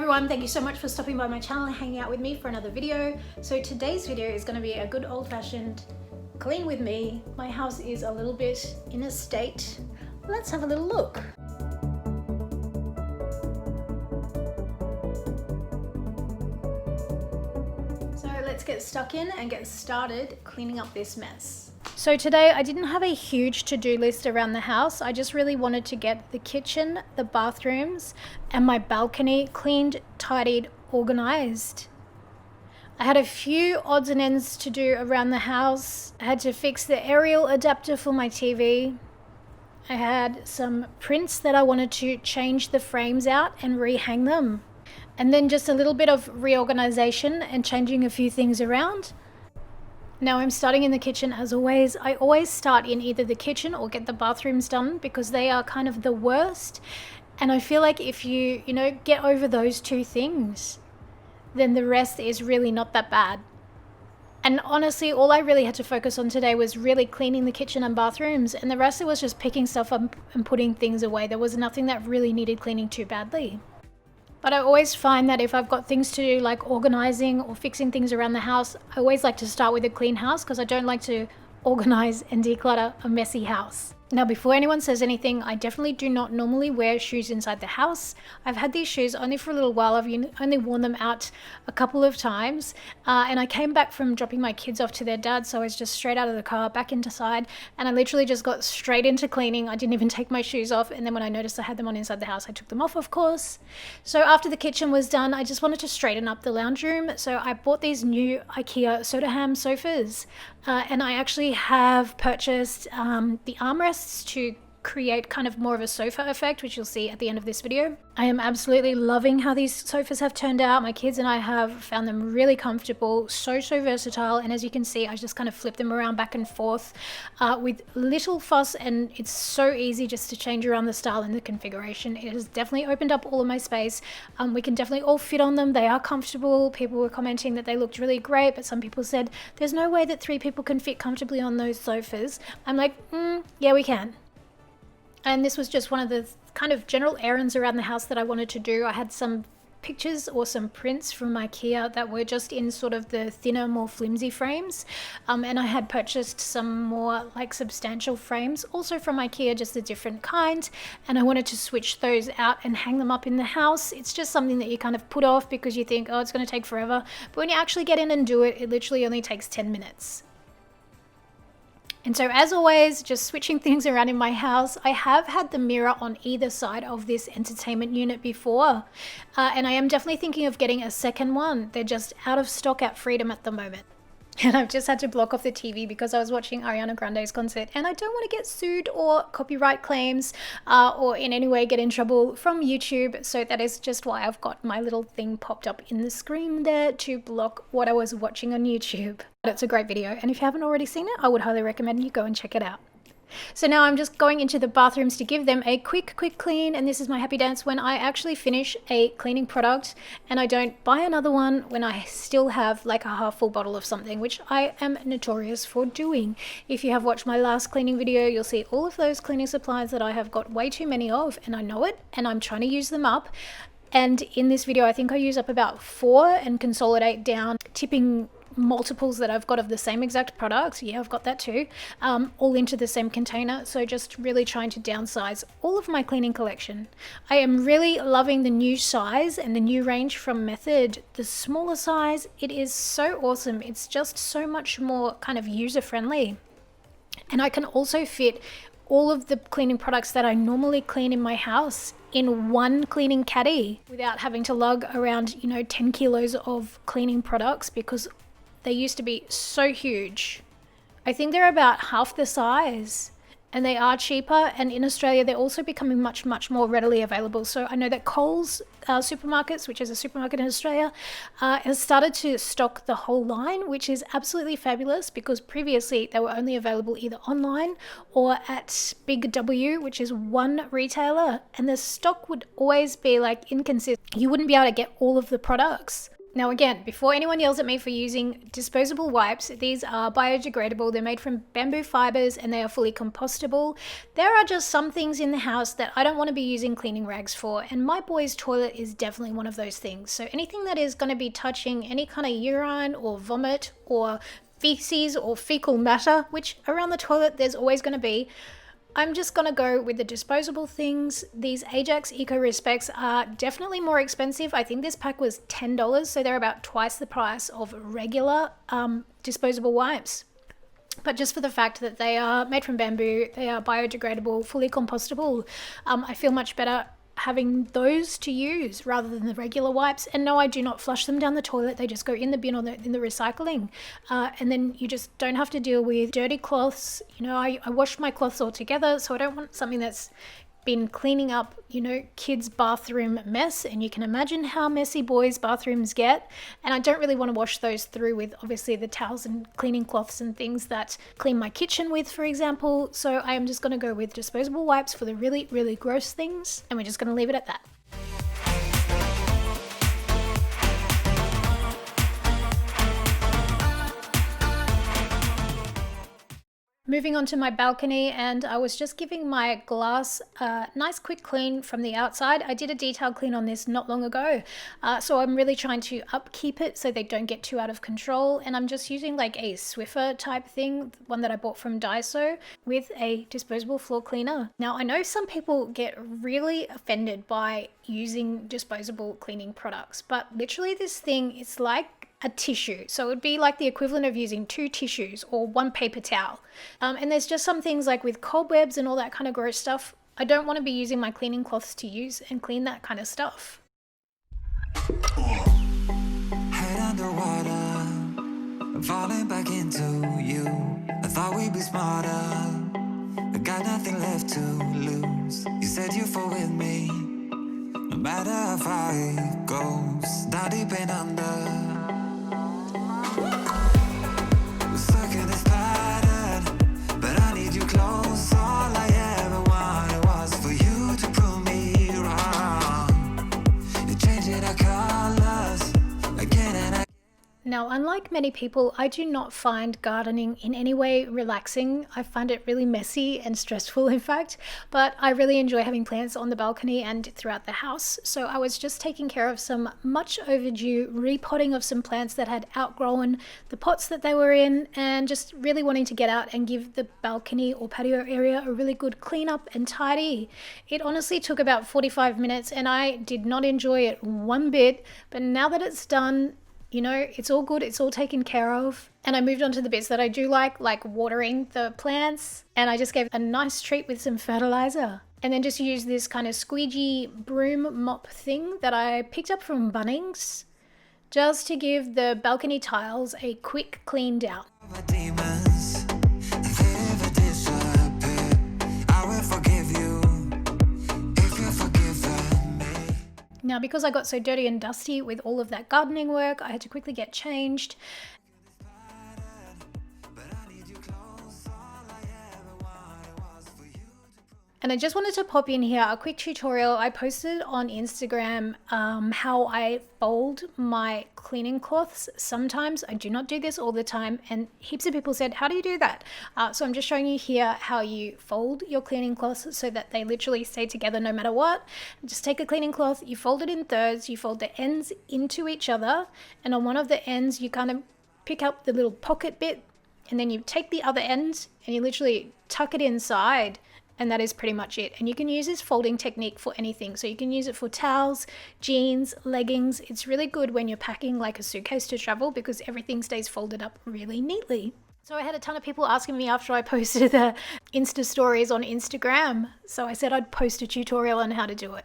everyone, thank you so much for stopping by my channel and hanging out with me for another video. So today's video is going to be a good old-fashioned clean with me. My house is a little bit in a state. Let's have a little look. So let's get stuck in and get started cleaning up this mess. So today I didn't have a huge to-do list around the house. I just really wanted to get the kitchen, the bathrooms, and my balcony cleaned, tidied, organized. I had a few odds and ends to do around the house. I had to fix the aerial adapter for my TV. I had some prints that I wanted to change the frames out and rehang them. And then just a little bit of reorganization and changing a few things around. Now I'm starting in the kitchen as always. I always start in either the kitchen or get the bathrooms done because they are kind of the worst. And I feel like if you get over those two things, then the rest is really not that bad. And honestly, all I really had to focus on today was really cleaning the kitchen and bathrooms, and the rest it was just picking stuff up and putting things away. There was nothing that really needed cleaning too badly. But I always find that if I've got things to do like organizing or fixing things around the house, I always like to start with a clean house because I don't like to organize and declutter a messy house. Now, before anyone says anything, I definitely do not normally wear shoes inside the house. I've had these shoes only for a little while. I've only worn them out a couple of times. And I came back from dropping my kids off to their dad, so I was just straight out of the car, back inside, and I literally just got straight into cleaning. I didn't even take my shoes off, and then when I noticed I had them on inside the house, I took them off, of course. So after the kitchen was done, I just wanted to straighten up the lounge room, so I bought these new IKEA soda ham sofas. And I actually have purchased the armrests to create kind of more of a sofa effect, which you'll see at the end of this video. I am absolutely loving how these sofas have turned out. My kids and I have found them really comfortable, so versatile, and as you can see, I just kind of flip them around back and forth with little fuss, and it's so easy just to change around the style and the configuration. It has definitely opened up all of my space. We can definitely all fit on them. They are comfortable. People were commenting that they looked really great, but some people said there's no way that 3 people can fit comfortably on those sofas. I'm like, yeah, we can. And this was just one of the kind of general errands around the house that I wanted to do. I had some pictures or some prints from IKEA that were just in sort of the thinner, more flimsy frames. And I had purchased some more like substantial frames, also from IKEA, just a different kind. And I wanted to switch those out and hang them up in the house. It's just something that you kind of put off because you think, oh, it's going to take forever. But when you actually get in and do it, it literally only takes 10 minutes. And so as always, just switching things around in my house. I have had the mirror on either side of this entertainment unit before. And I am definitely thinking of getting a second one. They're just out of stock at Freedom at the moment. And I've just had to block off the TV because I was watching Ariana Grande's concert and I don't want to get sued or copyright claims or in any way get in trouble from YouTube. So that is just why I've got my little thing popped up in the screen there to block what I was watching on YouTube. But it's a great video, and if you haven't already seen it, I would highly recommend you go and check it out. So now I'm just going into the bathrooms to give them a quick clean, and this is my happy dance when I actually finish a cleaning product and I don't buy another one when I still have like a half full bottle of something, which I am notorious for doing. If you have watched my last cleaning video, you'll see all of those cleaning supplies that I have got way too many of, and I know it, and I'm trying to use them up. And in this video, I think I use up about 4 and consolidate down, tipping multiples that I've got of the same exact product. Yeah, I've got that too, all into the same container. So just really trying to downsize all of my cleaning collection. I am really loving the new size and the new range from Method. The smaller size, it is so awesome. It's just so much more kind of user friendly. And I can also fit all of the cleaning products that I normally clean in my house in one cleaning caddy without having to lug around, 10 kilos of cleaning products, because they used to be so huge. I think they're about half the size, and they are cheaper, and in Australia they're also becoming much more readily available. So I know that Coles Supermarkets, which is a supermarket in Australia, has started to stock the whole line, which is absolutely fabulous because previously they were only available either online or at Big W, which is one retailer, and the stock would always be like inconsistent. You wouldn't be able to get all of the products. Now again, before anyone yells at me for using disposable wipes, these are biodegradable. They're made from bamboo fibers and they are fully compostable. There are just some things in the house that I don't want to be using cleaning rags for, and my boy's toilet is definitely one of those things. So anything that is going to be touching any kind of urine or vomit or feces or fecal matter, which around the toilet there's always going to be, I'm just going to go with the disposable things. These Ajax Eco Respects are definitely more expensive. I think this pack was $10, so they're about twice the price of regular disposable wipes. But just for the fact that they are made from bamboo, they are biodegradable, fully compostable, I feel much better having those to use rather than the regular wipes. And no, I do not flush them down the toilet. They just go in the bin or in the recycling. And then you just don't have to deal with dirty cloths. You know, I wash my cloths all together, so I don't want something that's been cleaning up, you know, kids' bathroom mess, and you can imagine how messy boys' bathrooms get. And I don't really want to wash those through with obviously the towels and cleaning cloths and things that clean my kitchen with, for example. So I am just going to go with disposable wipes for the really, really gross things, and we're just going to leave it at that. Moving on to my balcony, and I was just giving my glass a nice quick clean from the outside. I did a detailed clean on this not long ago, so I'm really trying to upkeep it so they don't get too out of control, and I'm just using like a Swiffer type thing, one that I bought from Daiso, with a disposable floor cleaner. Now I know some people get really offended by using disposable cleaning products, but literally this thing is like a tissue. So it would be like the equivalent of using 2 tissues or 1 paper towel. And there's just some things like with cobwebs and all that kind of gross stuff, I don't want to be using my cleaning cloths to use and clean that kind of stuff. Head underwater, falling back into you. I thought we'd be smarter, I got nothing left to lose. You said you fall with me, no matter how far it goes. Now deep in under, we're stuck in this pattern, but I need you close. All I ever wanted was for you to prove me wrong. You're changing our colors again and again. Now, unlike many people, I do not find gardening in any way relaxing. I find it really messy and stressful, in fact, but I really enjoy having plants on the balcony and throughout the house. So I was just taking care of some much overdue repotting of some plants that had outgrown the pots that they were in, and just really wanting to get out and give the balcony or patio area a really good clean up and tidy. It honestly took about 45 minutes and I did not enjoy it one bit, but now that it's done, you know, it's all good, it's all taken care of. And I moved on to the bits that I do like watering the plants. And I just gave a nice treat with some fertilizer. And then just used this kind of squeegee broom mop thing that I picked up from Bunnings, just to give the balcony tiles a quick clean down. Demons, they ever disappear. I will forgive you if you forgive me. Now, because I got so dirty and dusty with all of that gardening work, I had to quickly get changed. And I just wanted to pop in here a quick tutorial. I posted on Instagram how I fold my cleaning cloths. Sometimes I do not do this all the time, and heaps of people said, how do you do that? So I'm just showing you here how you fold your cleaning cloths so that they literally stay together no matter what. Just take a cleaning cloth, you fold it in thirds, you fold the ends into each other, and on one of the ends you kind of pick up the little pocket bit, and then you take the other end and you literally tuck it inside. And that is pretty much it. And you can use this folding technique for anything. So you can use it for towels, jeans, leggings. It's really good when you're packing like a suitcase to travel because everything stays folded up really neatly. So I had a ton of people asking me after I posted the Insta stories on Instagram. So I said I'd post a tutorial on how to do it.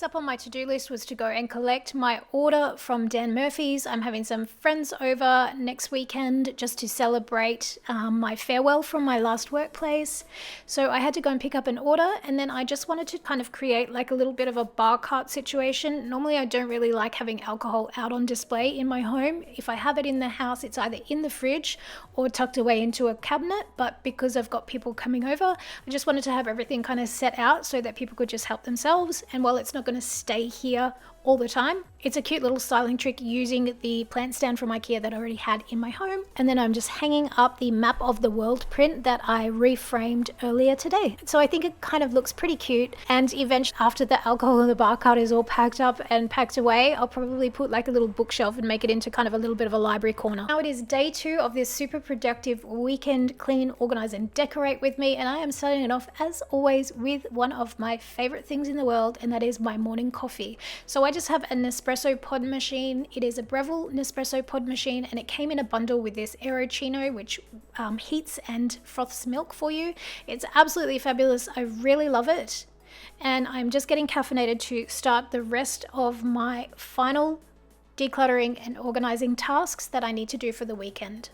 up on my to-do list was to go and collect my order from Dan Murphy's. I'm having some friends over next weekend just to celebrate my farewell from my last workplace. So I had to go and pick up an order, and then I just wanted to kind of create like a little bit of a bar cart situation. Normally I don't really like having alcohol out on display in my home. If I have it in the house, it's either in the fridge or tucked away into a cabinet, but because I've got people coming over, I just wanted to have everything kind of set out so that people could just help themselves. And while it's not going to stay here all the time, it's a cute little styling trick using the plant stand from IKEA that I already had in my home. And then I'm just hanging up the map of the world print that I reframed earlier today. So I think it kind of looks pretty cute. And eventually, after the alcohol and the bar cart is all packed up and packed away, I'll probably put like a little bookshelf and make it into kind of a little bit of a library corner. Now it is day 2 of this super productive weekend clean, organize and decorate with me, and I am starting it off as always with one of my favorite things in the world, and that is my morning coffee. So I just have a Nespresso pod machine. It is a Breville Nespresso pod machine, and it came in a bundle with this Aerochino, which heats and froths milk for you. It's absolutely fabulous. I really love it, and I'm just getting caffeinated to start the rest of my final decluttering and organizing tasks that I need to do for the weekend.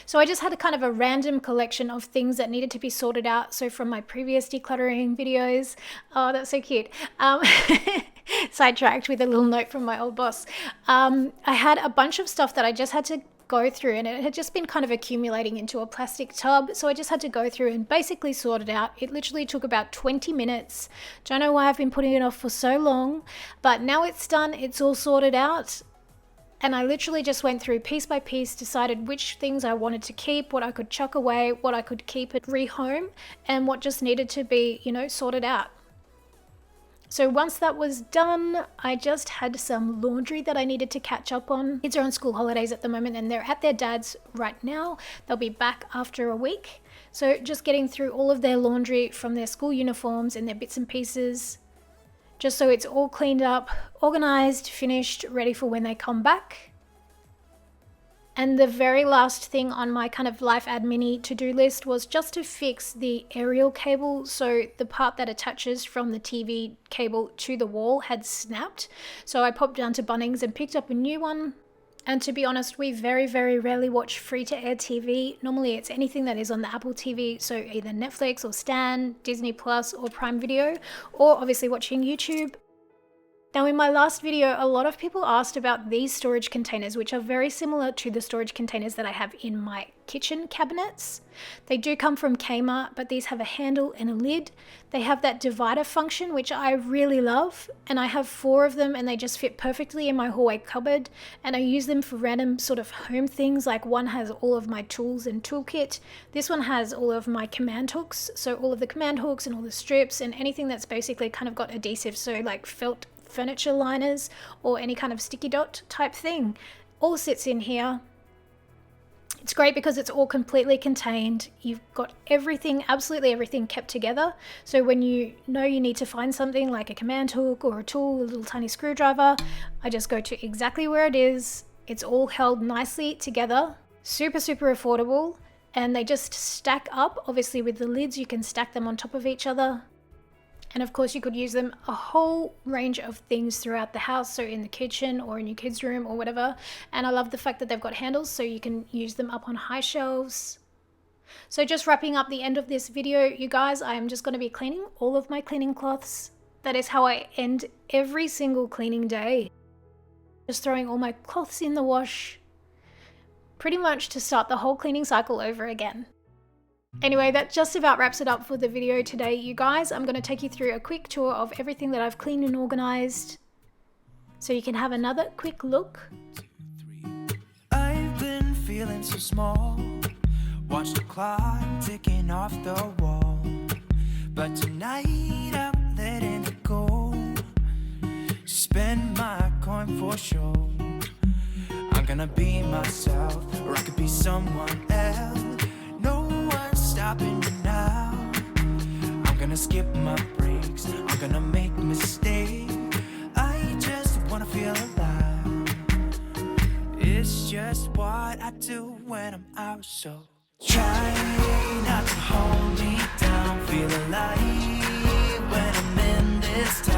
So I just had a kind of a random collection of things that needed to be sorted out. So from my previous decluttering videos, oh, that's so cute. Sidetracked with a little note from my old boss. I had a bunch of stuff that I just had to go through, and it had just been kind of accumulating into a plastic tub. So I just had to go through and basically sort it out. It literally took about 20 minutes. Don't know why I've been putting it off for so long, but now it's done. It's all sorted out. And I literally just went through piece by piece, decided which things I wanted to keep, what I could chuck away, what I could keep and rehome, and what just needed to be, sorted out. So once that was done, I just had some laundry that I needed to catch up on. Kids are on school holidays at the moment, and they're at their dad's right now. They'll be back after a week. So just getting through all of their laundry from their school uniforms and their bits and pieces, just so it's all cleaned up, organized, finished, ready for when they come back. And the very last thing on my kind of life admin to-do list was just to fix the aerial cable. So the part that attaches from the TV cable to the wall had snapped. So I popped down to Bunnings and picked up a new one. And to be honest, we very, very rarely watch free-to-air TV. Normally it's anything that is on the Apple TV, so either Netflix or Stan, Disney Plus or Prime Video, or obviously watching YouTube. Now in my last video, a lot of people asked about these storage containers, which are very similar to the storage containers that I have in my kitchen cabinets. They do come from Kmart, but these have a handle and a lid. They have that divider function, which I really love, and I have 4 of them, and they just fit perfectly in my hallway cupboard, and I use them for random sort of home things. Like one has all of my tools and toolkit. This one has all of my command hooks, so all of the command hooks and all the strips and anything that's basically kind of got adhesive, so like felt furniture liners or any kind of sticky dot type thing, all sits in here. It's great because it's all completely contained. You've got everything, absolutely everything kept together. So when you know you need to find something like a command hook or a tool, a little tiny screwdriver, I just go to exactly where it is. It's all held nicely together, super, super affordable, and they just stack up. Obviously with the lids, you can stack them on top of each other. And of course you could use them a whole range of things throughout the house, so in the kitchen or in your kids' room or whatever. And I love the fact that they've got handles so you can use them up on high shelves. So just wrapping up the end of this video, you guys, I am just going to be cleaning all of my cleaning cloths. That is how I end every single cleaning day. Just throwing all my cloths in the wash, pretty much to start the whole cleaning cycle over again. Anyway, that just about wraps it up for the video today, you guys. I'm going to take you through a quick tour of everything that I've cleaned and organized, so you can have another quick look. I've been feeling so small. Watch the clock ticking off the wall. But tonight I'm letting it go. Spend my coin for sure. I'm gonna be myself, or I could be someone else. Stopping me now. I'm gonna skip my breaks. I'm gonna make mistakes. I just wanna feel alive. It's just what I do when I'm out. So try not to hold me down. Feel alive when I'm in this time.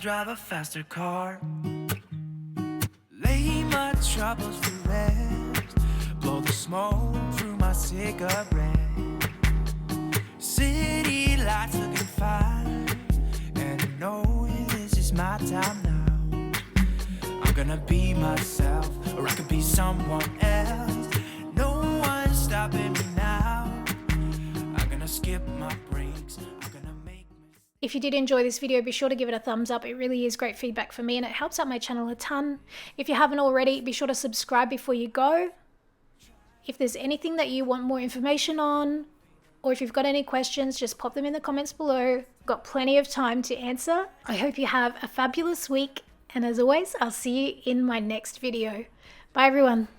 drive a faster car. Lay my troubles to rest. Blow the smoke through my cigarette. City lights looking fine, and I know this is my time now. I'm gonna be myself, or I could be someone else. No one's stopping me now. I'm gonna skip my breaks. I'm gonna make If you did enjoy this video, be sure to give it a thumbs up. It really is great feedback for me and it helps out my channel a ton. If you haven't already, be sure to subscribe before you go. If there's anything that you want more information on, or if you've got any questions, just pop them in the comments below. Got plenty of time to answer. I hope you have a fabulous week. And as always, I'll see you in my next video. Bye everyone.